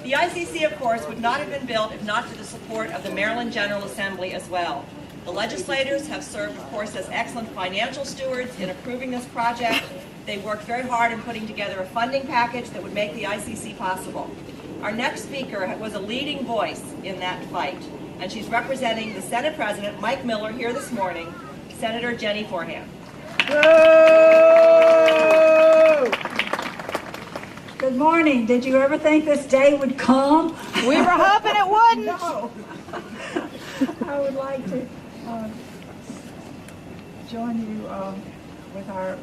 The ICC, of course, would not have been built if not for the support of the Maryland General Assembly as well. The legislators have served, of course, as excellent financial stewards in approving this project. They worked very hard in putting together a funding package that would make the ICC possible. Our next speaker was a leading voice in that fight, and she's representing the Senate President, Mike Miller, here this morning, Senator Jennie Forehand. Good morning. Did you ever think this day would come? We were hoping it wouldn't. No. I would like to join you with our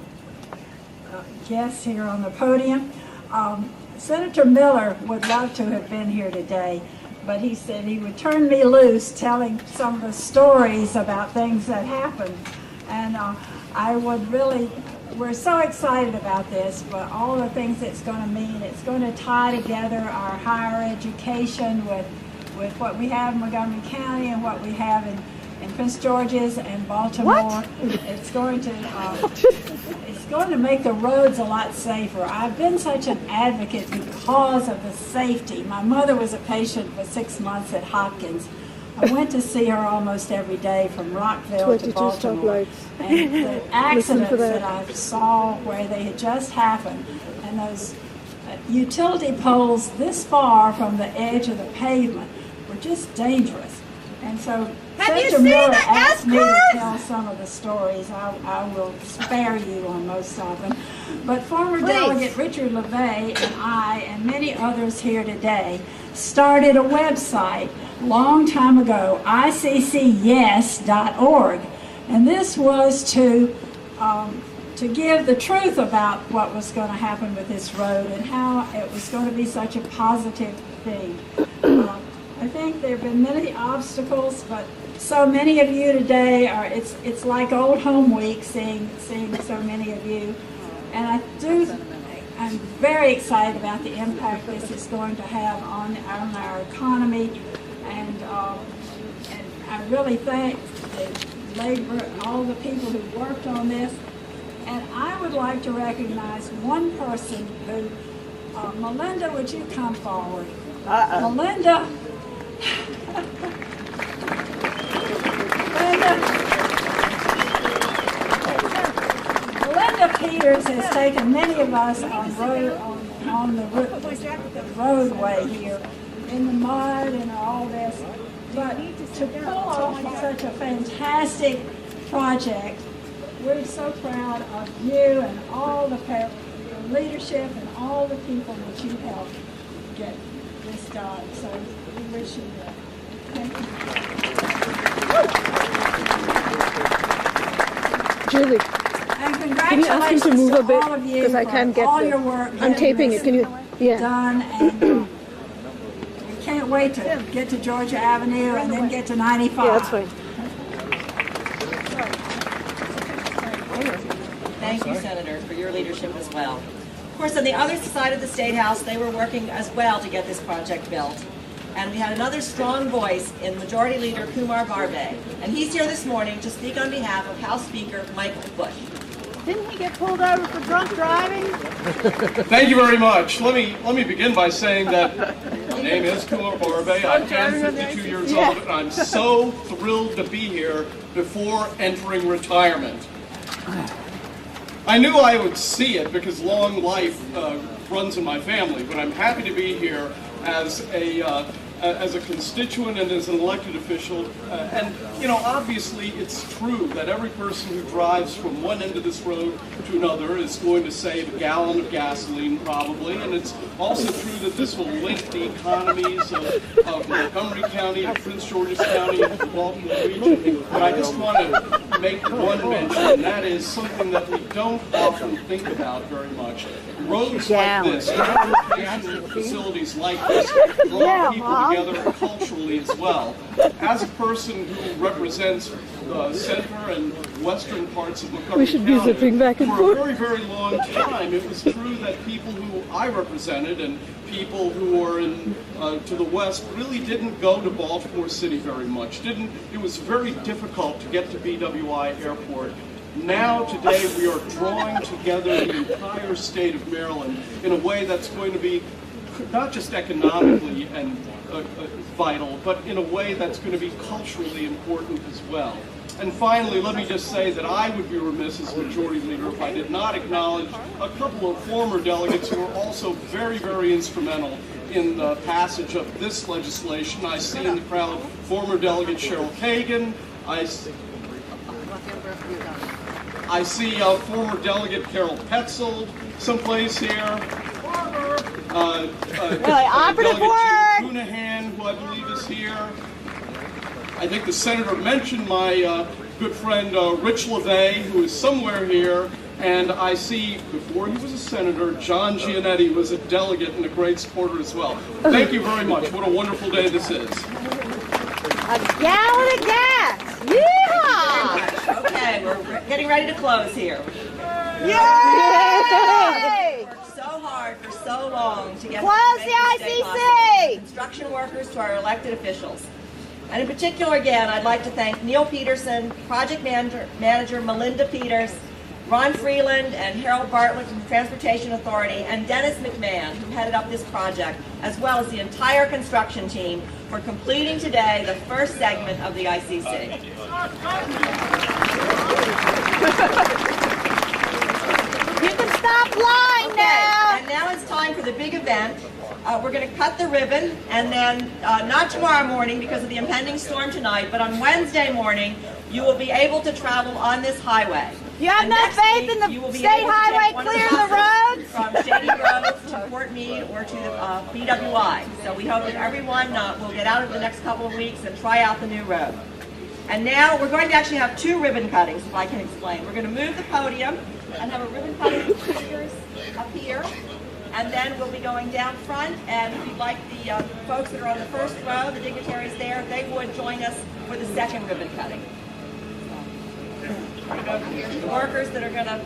guests here on the podium. Senator Miller would love to have been here today, but he said he would turn me loose telling some of the stories about things that happened. And I would really, we're so excited about this, but all the things it's going to mean. It's going to tie together our higher education with what we have in Montgomery County and what we have in Prince George's and Baltimore. What? It's going to make the roads a lot safer. I've been such an advocate because of the safety. My mother was a patient for 6 months at Hopkins. I went to see her almost every day from Rockville to Baltimore. And the accidents that I saw where they had just happened, and those utility poles this far from the edge of the pavement were just dangerous. And so Senator Miller asked me to tell some of the stories. I will spare you on most of them. But former Delegate Richard LeVay and I and many others here today started a website long time ago, iccyes.org. And this was to give the truth about what was going to happen with this road and how it was going to be such a positive thing. I think there have been many obstacles, but so many of you today are, it's like old home week seeing so many of you. And I'm very excited about the impact this is going to have on our economy. And I really thank the labor, all the people who worked on this. And I would like to recognize one person who, Melinda, would you come forward? Melinda Peters has taken many of us on the roadway here in the mud and all this. But to pull off such a fantastic project, we're so proud of you and all the leadership and all the people that you helped get this done. So we wish you well. Thank you. Julie, And can you ask him to move a bit? All of you Because I can't get all the, your work. I'm taping it. Can you? Yeah. Done. And we can't wait to get to Georgia Avenue and then get to 95. Yeah, that's fine. Thank you, Senator, for your leadership as well. Of course, on the other side of the State House, they were working as well to get this project built. And we had another strong voice in Majority Leader Kumar Barve, and he's here this morning to speak on behalf of House Speaker Michael Bush. Didn't he get pulled over for drunk driving? Thank you very much. Let me begin by saying that my name is Kumar Barve. I am 52 years old, and I'm so thrilled to be here before entering retirement. I knew I would see it because long life runs in my family, but I'm happy to be here as a constituent and as an elected official. And, you know, obviously it's true that every person who drives from one end of this road to another is going to save a gallon of gasoline, probably. And it's also true that this will link the economies of Montgomery County and Prince George's County and the Baltimore region. But I just want to make one mention, and that is something that we don't often think about very much. Roads like this, transportation facilities like this, draw people together culturally as well. As a person who represents the center and western parts of Montgomery County, for a very, very long time, it was true that people who I represented and people who were in to the west really didn't go to Baltimore City very much. It was very difficult to get to BWI Airport. Now, today, we are drawing together the entire state of Maryland in a way that's going to be not just economically and vital, but in a way that's going to be culturally important as well. And finally, let me just say that I would be remiss as Majority Leader if I did not acknowledge a couple of former delegates who are also very, very instrumental in the passage of this legislation. I see in the crowd former Delegate Cheryl Kagan. I see former Delegate Carol Petzold someplace here. Operative word! Cunahan, who I believe is here. I think the Senator mentioned my good friend Rich LeVay, who is somewhere here. And I see, before he was a senator, John Giannetti was a delegate and a great supporter as well. Thank you very much. What a wonderful day this is. A gallon of gas! Yeehaw! Okay, we're getting ready to close here. Yay! Worked so hard for so long to get Close to the make this day ICC! possible. Construction workers to our elected officials. And in particular, again, I'd like to thank Neil Peterson, project manager Melinda Peters, Ron Freeland and Harold Bartlett from the Transportation Authority, and Dennis McMahon, who headed up this project, as well as the entire construction team, for completing today the first segment of the ICC. You can stop lying now! And now it's time for the big event. We're going to cut the ribbon, and then, not tomorrow morning because of the impending storm tonight, but on Wednesday morning, you will be able to travel on this highway. You have no faith in the state highway clearing the roads? From Shady Grove to Fort Meade or to the BWI. So we hope that everyone will get out over the next couple of weeks and try out the new road. And now we're going to actually have two ribbon cuttings, if I can explain. We're going to move the podium and have a ribbon cutting speakers up here. And then we'll be going down front, and we'd like the folks that are on the first row, the dignitaries there, if they would join us for the second ribbon cutting. The workers that are going to